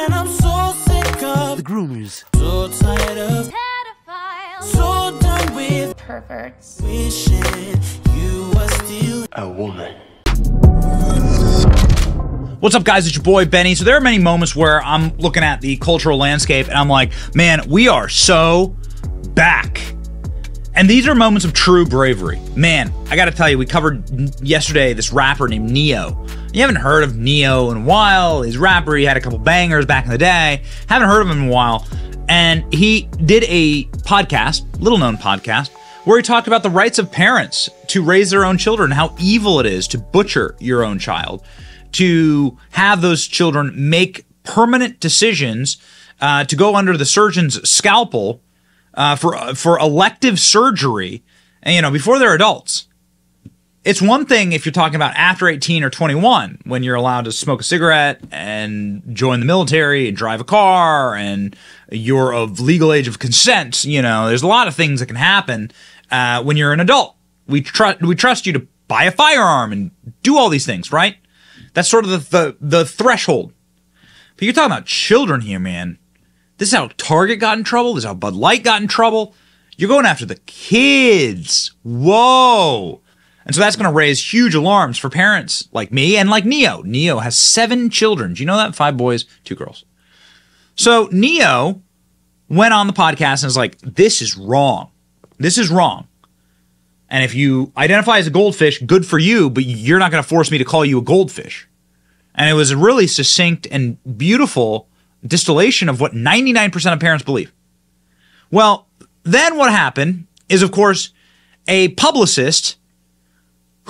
And I'm so sick of the groomers. So tired of pedophiles. So done with perverts. Wishing you were still a woman. What's up, guys? It's your boy, Benny. So there are many moments where I'm looking at the cultural landscape and I'm like, man, we are so back. And these are moments of true bravery. Man, I gotta tell you, we covered yesterday this rapper named Neo. You haven't heard of Neo in a while. He's a rapper. He had a couple bangers back in the day. Haven't heard of him in a while. And he did a podcast, little-known podcast, where he talked about the rights of parents to raise their own children, how evil it is to butcher your own child, to have those children make permanent decisions to go under the surgeon's scalpel for elective surgery, and, you know, before they're adults. It's one thing if you're talking about after 18 or 21, when you're allowed to smoke a cigarette and join the military and drive a car and you're of legal age of consent. You know, there's a lot of things that can happen when you're an adult. We trust you to buy a firearm and do all these things, right? That's sort of the threshold. But you're talking about children here, man. This is how Target got in trouble. This is how Bud Light got in trouble. You're going after the kids. Whoa. And so that's going to raise huge alarms for parents like me and like Neo. Neo has 7 children. Do you know that? 5 boys, 2 girls. So Neo went on the podcast and was like, this is wrong. This is wrong. And if you identify as a goldfish, good for you, but you're not going to force me to call you a goldfish. And it was a really succinct and beautiful distillation of what 99% of parents believe. Well, then what happened is, of course, a publicist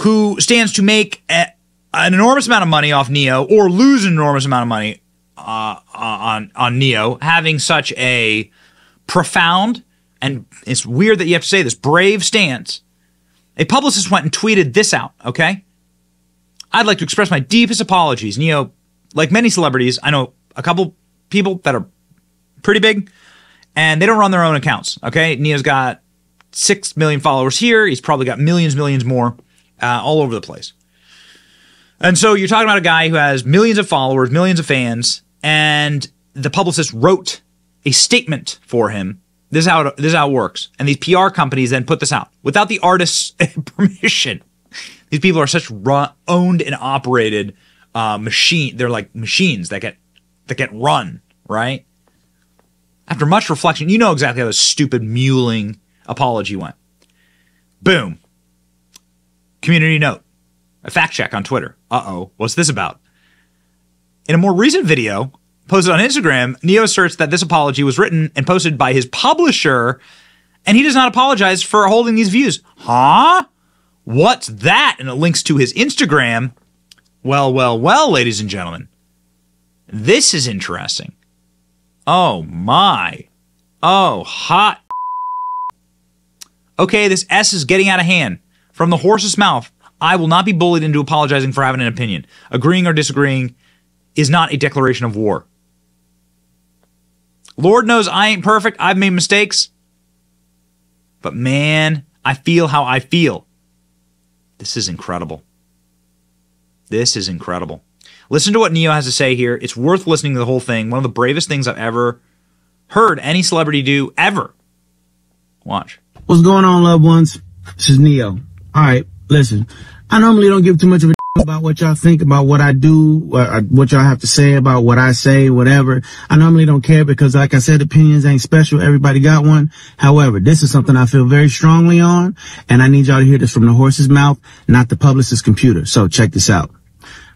who stands to make an enormous amount of money off Neo or lose an enormous amount of money on Neo having such a profound, and it's weird that you have to say this, brave stance. A publicist went and tweeted this out, okay? I'd like to express my deepest apologies. Neo, like many celebrities, I know a couple people that are pretty big, and they don't run their own accounts, okay? Neo's got 6 million followers here. He's probably got millions more all over the place. And so you're talking about a guy who has millions of followers, millions of fans, and the publicist wrote a statement for him. This is how it works. And these PR companies then put this out without the artist's permission. These people are such owned and operated machine. They're like machines that get run, right? After much reflection, you know exactly how this stupid mewling apology went. Boom. Community note. A fact check on Twitter. Uh-oh. What's this about? In a more recent video posted on Instagram, Neo asserts that this apology was written and posted by his publisher, and he does not apologize for holding these views. Huh? What's that? And it links to his Instagram. Well, ladies and gentlemen. This is interesting. Oh, my. Oh, hot. Okay, this S is getting out of hand. From the horse's mouth, I will not be bullied into apologizing for having an opinion. Agreeing or disagreeing is not a declaration of war. Lord knows I ain't perfect. I've made mistakes. But man, I feel how I feel. This is incredible. This is incredible. Listen to what Neo has to say here. It's worth listening to the whole thing. One of the bravest things I've ever heard any celebrity do, ever. Watch. What's going on, loved ones? This is Neo. All right, listen. I normally don't give too much of a about what y'all think about what I do, what y'all have to say about what I say, whatever. I normally don't care because, like I said, opinions ain't special. Everybody got one. However, this is something I feel very strongly on, and I need y'all to hear this from the horse's mouth, not the publicist's computer. So check this out.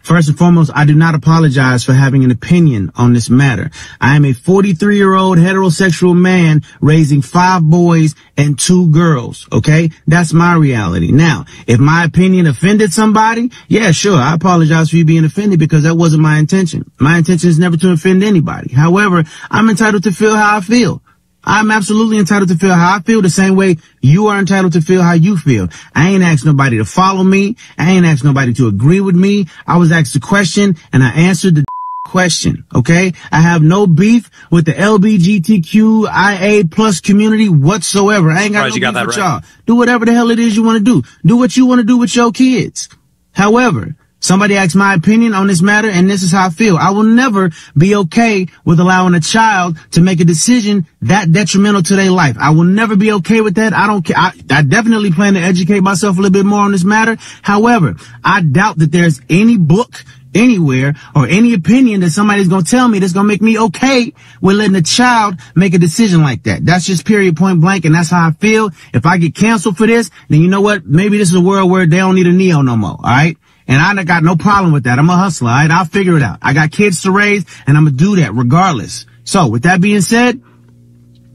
First and foremost, I do not apologize for having an opinion on this matter. I am a 43-year-old heterosexual man raising 5 boys and 2 girls, okay? That's my reality. Now, if my opinion offended somebody, yeah, sure, I apologize for you being offended because that wasn't my intention. My intention is never to offend anybody. However, I'm entitled to feel how I feel. I'm absolutely entitled to feel how I feel the same way you are entitled to feel how you feel. I ain't asked nobody to follow me. I ain't asked nobody to agree with me. I was asked a question and I answered the question, okay? I have no beef with the LGBTQIA plus community whatsoever. I ain't got no beef with y'all. Do whatever the hell it is you want to do. Do what you want to do with your kids. However, Somebody asked my opinion on this matter, and this is how I feel. I will never be okay with allowing a child to make a decision that detrimental to their life. I will never be okay with that. I don't care. I definitely plan to educate myself a little bit more on this matter. However, I doubt that there's any book anywhere or any opinion that somebody's going to tell me that's going to make me okay with letting a child make a decision like that. That's just period, point blank, and that's how I feel. If I get canceled for this, then you know what? Maybe this is a world where they don't need a Neo no more, all right? And I got no problem with that. I'm a hustler, all right? I'll figure it out. I got kids to raise, and I'm going to do that regardless. So, with that being said,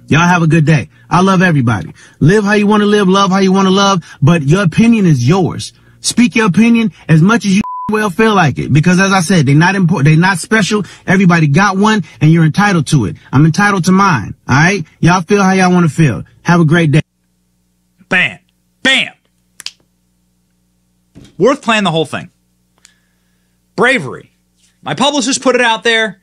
y'all have a good day. I love everybody. Live how you want to live, love how you want to love, but your opinion is yours. Speak your opinion as much as you well feel like it. Because as I said, they're not important. They're not special. Everybody got one, and you're entitled to it. I'm entitled to mine, all right? Y'all feel how y'all want to feel. Have a great day. Bam. Bam. Worth playing the whole thing. Bravery. My publicist put it out there.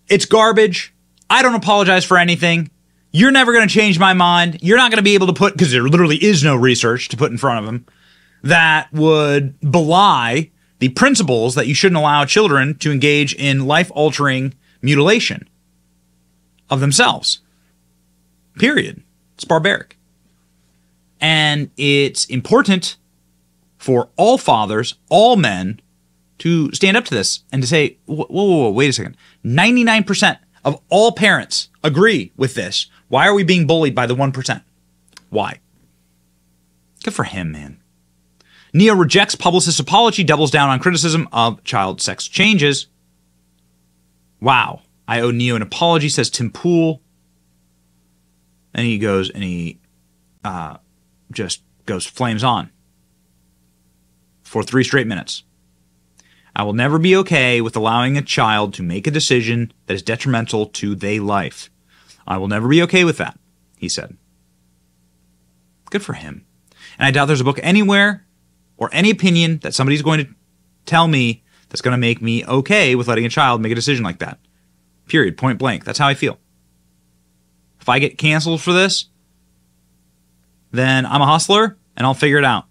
It's garbage. I don't apologize for anything. You're never going to change my mind. You're not going to be able to put, because there literally is no research to put in front of him, that would belie the principles that you shouldn't allow children to engage in life-altering mutilation of themselves. Period. It's barbaric. And it's important for all fathers, all men, to stand up to this and to say, whoa, wait a second. 99% of all parents agree with this. Why are we being bullied by the 1%? Why? Good for him, man. Neo rejects publicist's apology, doubles down on criticism of child sex changes. Wow. I owe Neo an apology, says Tim Pool. And he goes and he just goes flames on for 3 straight minutes. I will never be okay with allowing a child to make a decision that is detrimental to their life. I will never be okay with that, he said. Good for him. And I doubt there's a book anywhere or any opinion that somebody's going to tell me that's going to make me okay with letting a child make a decision like that. Period. Point blank. That's how I feel. If I get canceled for this, then I'm a hustler and I'll figure it out.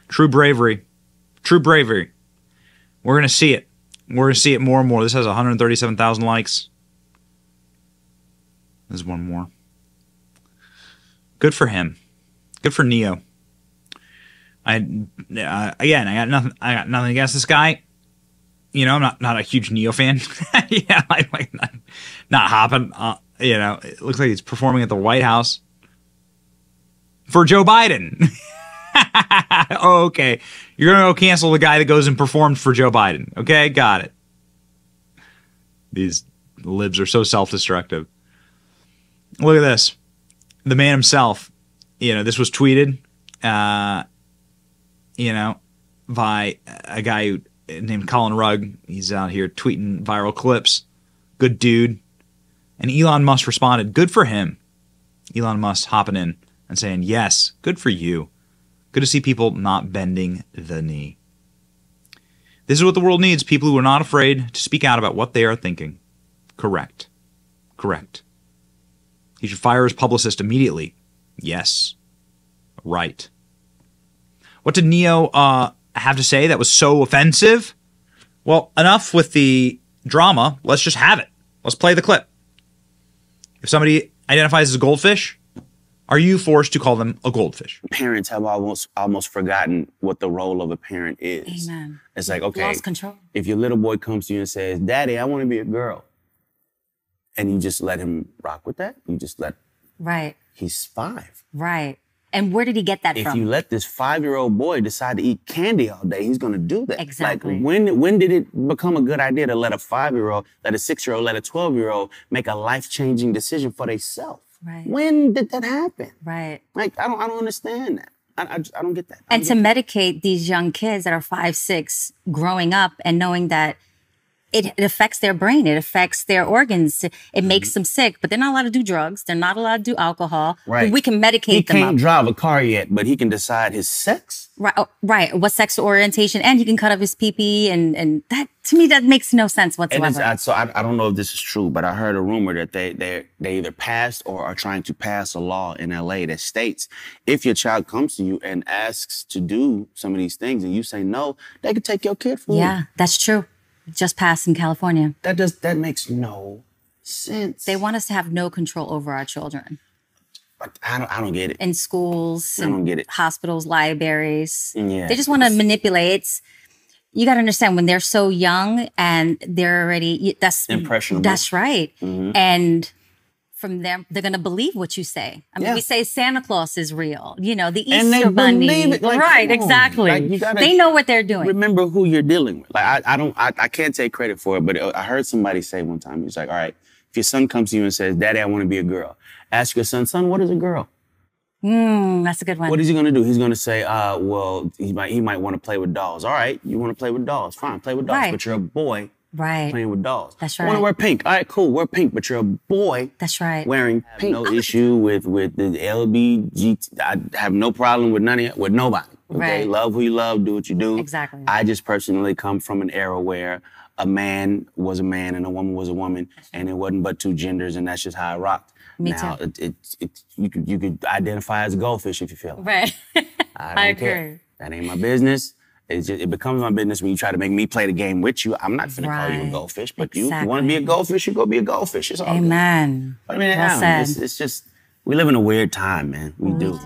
True bravery. True bravery. We're going to see it. We're going to see it more and more. This has 137,000 likes. There's one more. Good for him. Good for Neo. I got nothing against this guy. You know, I'm not a huge Neo fan. Yeah, like not hopping. You know, it looks like he's performing at the White House for Joe Biden. Oh, okay. You're going to go cancel the guy that goes and performed for Joe Biden. Okay, got it. These libs are so self-destructive. Look at this. The man himself, you know, this was tweeted, you know, by a guy named Colin Rugg. He's out here tweeting viral clips. Good dude. And Elon Musk responded, good for him. Elon Musk hopping in and saying, yes, good for you. Good to see people not bending the knee. This is what the world needs. People who are not afraid to speak out about what they are thinking. Correct. Correct. He should fire his publicist immediately. Yes. Right. What did Neo have to say that was so offensive? Well, enough with the drama. Let's just have it. Let's play the clip. If somebody identifies as a goldfish, are you forced to call them a goldfish? Parents have almost forgotten what the role of a parent is. Amen. It's like, okay, Lost control. If your little boy comes to you and says, Daddy, I want to be a girl, and you just let him rock with that, you just let... Right. He's 5. Right. And where did he get that if from? you let this 5-year-old boy decide to eat candy all day, he's going to do that. Exactly. Like, when did it become a good idea to let a 5-year-old, let a 6-year-old, let a 12-year-old make a life-changing decision for themselves? Right. When did that happen? Right. Like, I don't understand that. I don't get that. And to medicate these young kids that are 5, 6, growing up and knowing that it affects their brain. It affects their organs. It makes them sick, but they're not allowed to do drugs. They're not allowed to do alcohol. Right. But we can medicate He them can't up. drive a car yet, but he can decide his sex. Right, right. What sexual orientation, and he can cut off his pee-pee, and that, to me, that makes no sense And whatsoever. so I don't know if this is true, but I heard a rumor that they either passed or are trying to pass a law in LA that states if your child comes to you and asks to do some of these things and you say no, they could take your kid from you. Yeah, that's true. Just passed in California. That makes no sense. They want us to have no control over our children. I don't get it. In schools, I don't get it. hospitals, libraries. Yeah, They just want to manipulate. You got to understand when they're so young and they're already, that's impressionable. That's right. Mm-hmm. And from them, they're going to believe what you say. I mean, Yeah. we say Santa Claus is real, the And they Easter Bunny. believe it. Like, right, come on. exactly. Like, you gotta they know what they're doing. Remember who you're dealing with. Like I can't take credit for it, but I heard somebody say one time, he's like, all right, if your son comes to you and says, Daddy, I want to be a girl. Ask your son, what is a girl? That's a good one. What is he going to do? He's going to say, well, he might want to play with dolls. All right, you want to play with dolls. Fine, play with dolls. Right. But you're a boy Right. playing with dolls. That's I want to right. wear pink. All right, cool, wear pink. But you're a boy That's right. wearing pink. No issue with the LBGT. I have no problem with with nobody. Okay, Right. love who you love, do what you do. Exactly. I just personally come from an era where a man was a man and a woman was a woman, and it wasn't but two genders, and that's just how I rocked. Me now, too. you could identify as a goldfish if you feel like. Right. I don't care. That ain't my business. It becomes my business when you try to make me play the game with you. I'm not finna call you a Right. goldfish, but you Exactly. want to be a goldfish, you go be a goldfish. It's all good. Amen. I mean, Well said. it's just, we live in a weird time, man. We do.